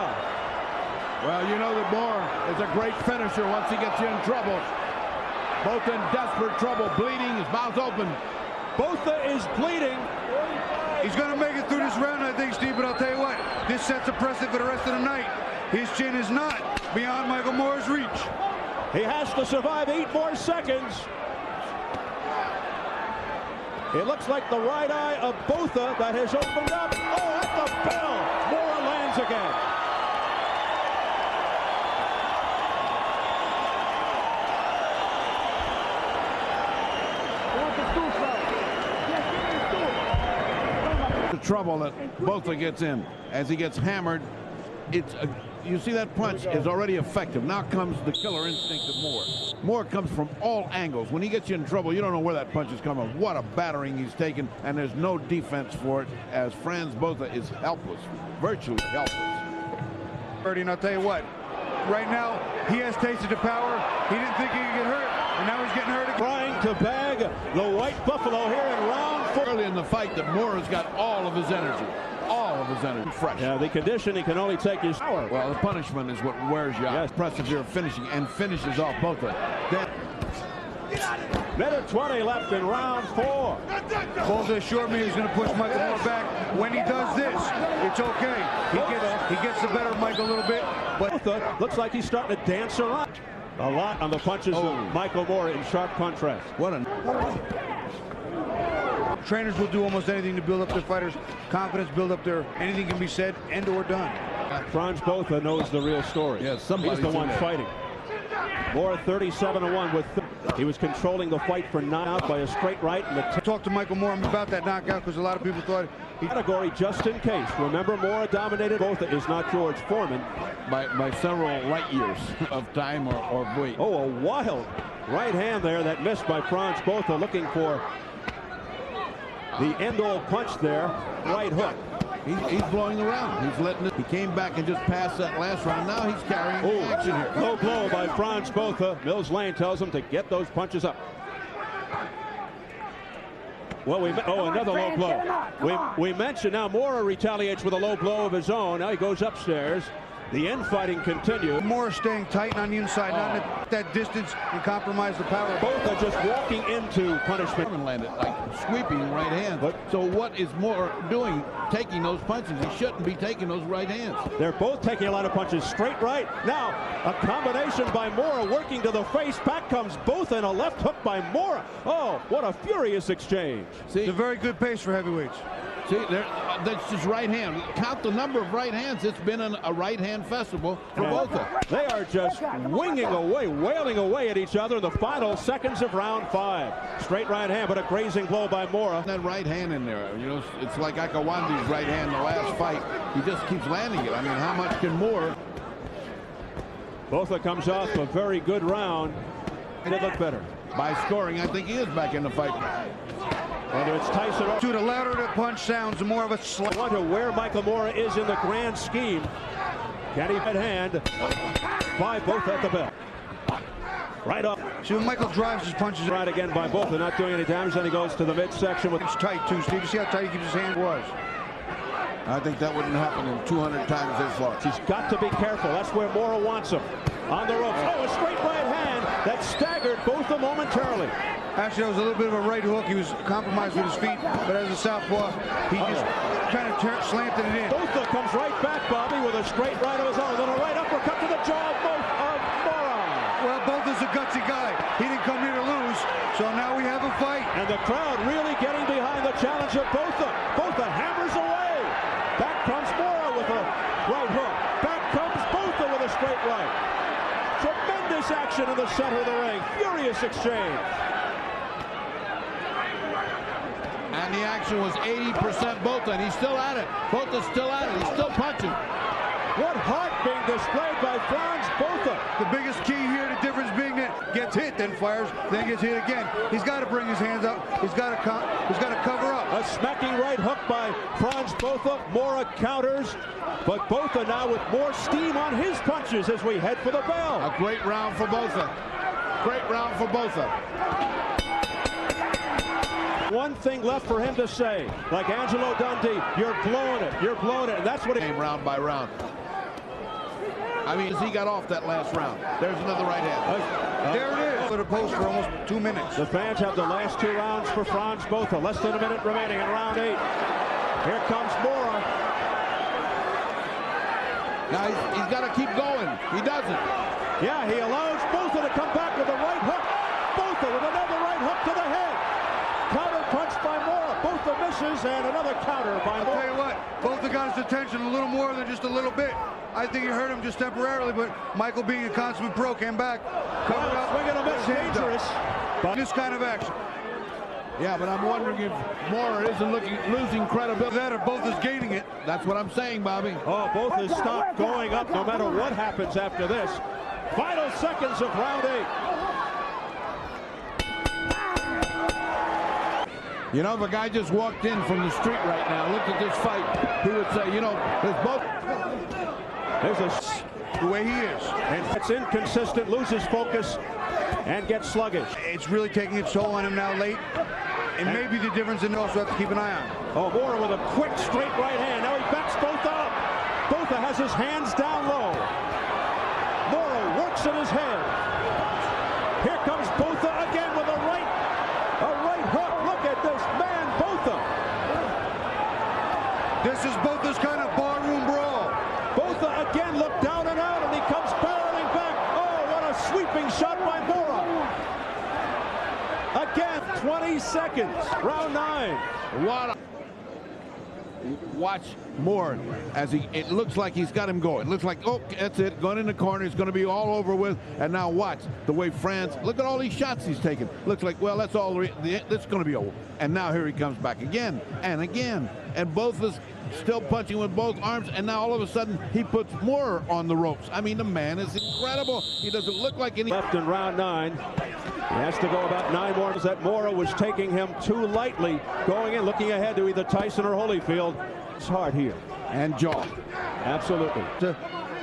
Botha. Well, you know that Moorer is a great finisher once he gets you in trouble. Both in desperate trouble, bleeding, his mouth's open. Botha is bleeding. He's going to make it through this round, I think, Steve, but I'll tell you what, this sets a precedent for the rest of the night. His chin is not beyond Michael Moorer's reach. He has to survive 8 more seconds. It looks like the right eye of Botha that has opened up. Oh, at the bell! Moorer lands again. The trouble that Botha gets in as he gets hammered, you see that punch is already effective. Now comes the killer instinct of Moorer. Moorer comes from all angles. When he gets you in trouble, you don't know where that punch is coming. What a battering he's taken, and there's no defense for it, as Franz Botha is helpless, virtually helpless. And I'll tell you what, right now he has tasted the power. He didn't think he could get hurt, and now he's getting hurt again. Trying to bag the White Buffalo here in round 4. Early in the fight, that Moorer's got all of his energy. All of his energy fresh. Yeah, the conditioning can only take his power. Well, the punishment is what wears you out. Yes. Persevere finishing and finishes off Botha. Minute 20 left in round 4. Botha assured me he's going to push Michael Moorer back. When he does this, it's okay. He gets the better of Mike a little bit, but Botha looks like he's starting to dance around. A lot on the punches of Michael Moorer in sharp contrast. What a... Trainers will do almost anything to build up their fighters' confidence, build up their anything can be said and or done. Franz Botha knows the real story. Yeah, he's the one fighting. Moorer 37-1 with. He was controlling the fight for knockout by a straight right. And Talk to Michael Moorer about that knockout because a lot of people thought he. Category just in case. Remember, Moorer dominated. Botha is not George Foreman by several light years of time or weight. Oh, a wild right hand there that missed by Franz Botha, looking for the end-all punch there. Right hook. He's blowing around. He's letting it. He came back and just passed that last round. Now he's carrying the action here. Low blow by Franz Botha. Mills Lane tells him to get those punches up. Well, another low blow. We mentioned now Moorer retaliates with a low blow of his own. Now he goes upstairs. The infighting continues. Moorer staying tight on the inside, not at that distance and compromise the power. Both are just walking into punishment. Landed like sweeping right hand. So what is Moorer doing? Taking those punches. He shouldn't be taking those right hands. They're both taking a lot of punches. Straight right. Now a combination by Moorer working to the face. Back comes Botha and a left hook by Moorer. Oh, what a furious exchange. See, it's a very good pace for heavyweights. See, that's just right hand. Count the number of right hands. It's been a right hand festival for Botha. They are just winging away, wailing away at each other in the final seconds of round 5. Straight right hand, but a grazing blow by Moorer. That right hand in there, you know, it's like Akawandi's right hand in the last fight. He just keeps landing it. I mean, how much can Moorer? Botha comes off a very good round. They look better. By scoring, I think he is back in the fight. Whether it's Tyson or... The louder the punch sounds, the more of a slap. I wonder where Michael Moorer is in the grand scheme. Can he hit hand by Botha at the bell? Right up. See, when Michael drives his punches... Right again by Botha, not doing any damage. Then he goes to the midsection with... It's tight, too, Steve. You see how tight he keeps his hand? Was. I think that wouldn't happen in 200 times as large. He's got to be careful. That's where Moorer wants him. On the ropes. Oh, a straight right hand that staggered Botha momentarily. Actually, that was a little bit of a right hook. He was compromised with his feet, but as a southpaw, he just kind of slanted it in. Botha comes right back, Bobby, with a straight right of his own. Then a right uppercut to the jaw of Moorer. Well, Botha's a gutsy guy. He didn't come here to lose, so now we have a fight. And the crowd really getting behind the challenge of Botha. Botha hammers away. Back comes Moorer with a right hook. Back comes Botha with a straight right. Tremendous action in the center of the ring. Furious exchange. And the action was 80% Botha, and he's still at it. Botha's still at it. He's still punching. What heart being displayed by Franz Botha. The biggest key here, the difference being that gets hit, then fires, then gets hit again. He's got to bring his hands up. He's got to cover up. A smacking right hook by Franz Botha. Moorer counters, but Botha now with more steam on his punches as we head for the bell. A great round for Botha. Great round for Botha. One thing left for him to say, like Angelo Dundee, you're blowing it, and that's what it came round by round. I mean, he got off that last round. There's another right hand. There it is. For the post for almost 2 minutes. The fans have the last 2 rounds for Franz Botha. Less than a minute remaining in round 8. Here comes Moorer. Now he's got to keep going. He doesn't. Yeah, he allows Botha to come back with a right hook. Botha with another right hook to the head. Counter punch by Moorer. Botha misses, and another counter by Moorer. I'll tell you what, Botha got his attention a little more than just a little bit. I think he hurt him just temporarily, but Michael, being a consummate pro, came back, covered up. Swing and a miss, dangerous. But this kind of action. Yeah, but I'm wondering if Moorer isn't losing credibility. That or Botha's gaining it. That's what I'm saying, Bobby. Oh, Botha's stopped going up no matter what happens after this. Final seconds of round 8. You know, if a guy just walked in from the street right now, looked at this fight, he would say, you know, there's both. There's The way he is. and it's inconsistent, loses focus, and gets sluggish. It's really taking its toll on him now late. And maybe the difference in also have to keep an eye on. Oh, Moorer with a quick straight right hand. Now he backs Botha up. Botha has his hands down low. Moorer works in his head. Here comes Botha again with a right hook. Look at this man, Botha. This is Botha's kind of barroom brawl. Botha again looked down and out, and he comes barreling back. Oh, what a sweeping shot by Moorer. Again, 20 seconds, round 9. Watch Moorer as it looks like he's got him going. Looks like, oh, that's it, going in the corner. It's going to be all over with. And now watch the way Franz, look at all these shots he's taking. Looks like, well, that's all, that's going to be over. And now here he comes back again and again. And both is still punching with both arms. And now all of a sudden he puts Moorer on the ropes. I mean, the man is incredible. He doesn't look like any. Left in round 9. He has to go about 9 more. That Moorer was taking him too lightly, going in, looking ahead to either Tyson or Holyfield. It's hard here. And jaw. Absolutely.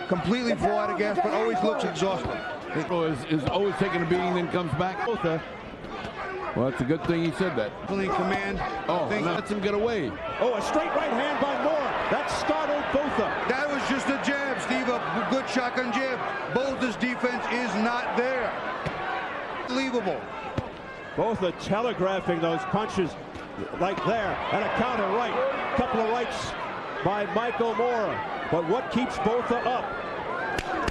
Completely full out of gas, but always looks exhausted. Is always taking a beating, then comes back. Well, it's a good thing he said that. In command. Oh, lets him get away. Oh, a straight right hand by Moorer. That startled Botha. That was just a jab, Steve, a good shotgun jab. Botha's defense is not there. Unbelievable. Botha telegraphing those punches like there, and a counter right. Couple of rights by Michael Moorer. But what keeps Botha up?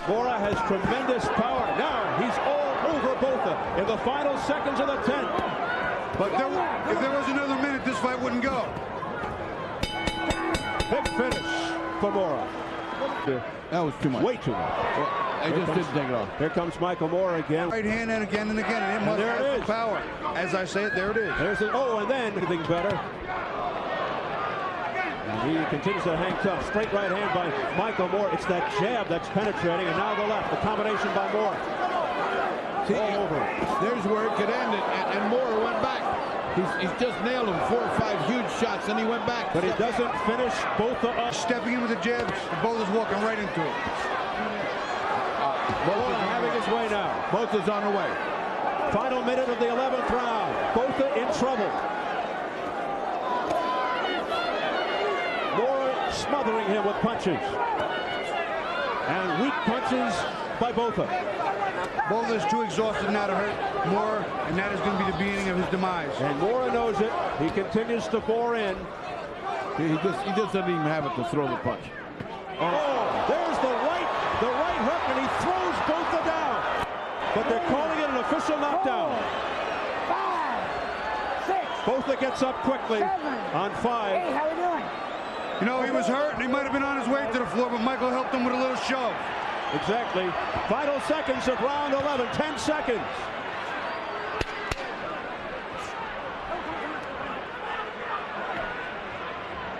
Moorer has tremendous power. Now he's all over Botha in the final seconds of the 10th. But if there was another minute, this fight wouldn't go. Big finish for Moorer. That was too much. Way too much. They just didn't take it off. Here comes Michael Moorer again. Right hand and again and again. And it must there have it is. power. As I say it, there it is. There's an, oh, and then anything better. And he continues to hang tough. Straight right hand by Michael Moorer. It's that jab that's penetrating, and now the left. The combination by Moorer. See, all over. There's where it could end, and Moorer went back. He's just nailed him 4 or 5 huge shots, and he went back. But he doesn't finish Botha up. Stepping in with the jabs, Botha's walking right into it. Botha having his way now. Botha's on the way. Final minute of the 11th round. Botha in trouble. Moorer smothering him with punches. And weak punches by Botha. Botha's too exhausted now to hurt Moorer, and that is going to be the beginning of his demise. And Moorer knows it. He continues to bore in. He just doesn't even have it to throw the punch. Oh, there's the right hook, and he throws Botha down. But they're calling it an official knockdown. 5, 6. Botha gets up quickly on 5. Hey, how we doing? You know, he was hurt, and he might have been on his way to the floor, but Michael helped him with a little shove. Exactly. Final seconds of round 11. 10 seconds.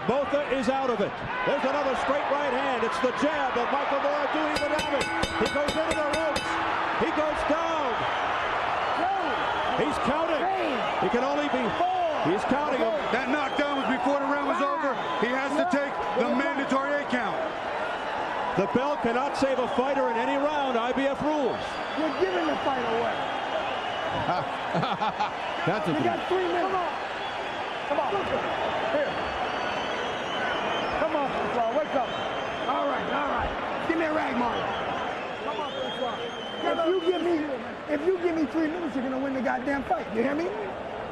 Botha is out of it. There's another straight right hand. It's the jab of Michael Moorer doing the damage. He goes into the ropes. He goes down. He's counting. He can only be 4. He's counting him. That knockdown was before the round was over. He has to take the mandatory 8 count. The bell cannot save a fighter in any round. IBF rules. You're giving the fight away. That's a You got 3 minutes. Come on. Here. Come on, Paul. Wake up. All right. Give me a rag, Marty. if you give me 3 minutes, you're gonna win the goddamn fight. You hear me?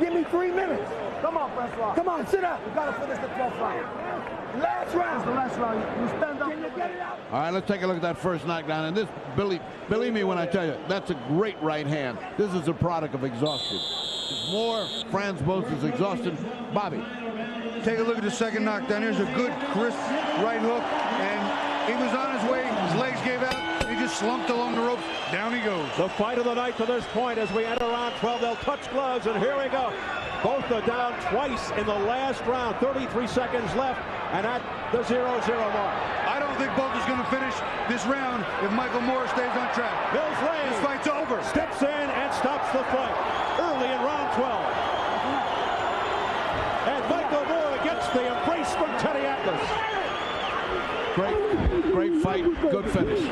Give me 3 minutes. Come on, Francois. Come on, sit up. You gotta finish the 12th round. Last round. It's the last round. You stand up. Can you get it out? All right, let's take a look at that first knockdown. And this, believe me when I tell you, that's a great right hand. This is a product of exhaustion. More Franz Botha's exhaustion. Bobby. Take a look at the second knockdown. Here's a good, crisp right hook, and he was on his way. His legs gave out. He just slumped along the ropes. Down he goes. The fight of the night to this point as we enter round 12. They'll touch gloves, and here we go. Both are down twice in the last round. 33 seconds left, and at the 0-0 mark. I don't think Botha's going to finish this round if Michael Moorer stays on track. Mills Lane. This fight's over. Steps in and stops the fight early in round 12. And Michael Moorer gets the embrace from Teddy Atlas. Great fight, good finish.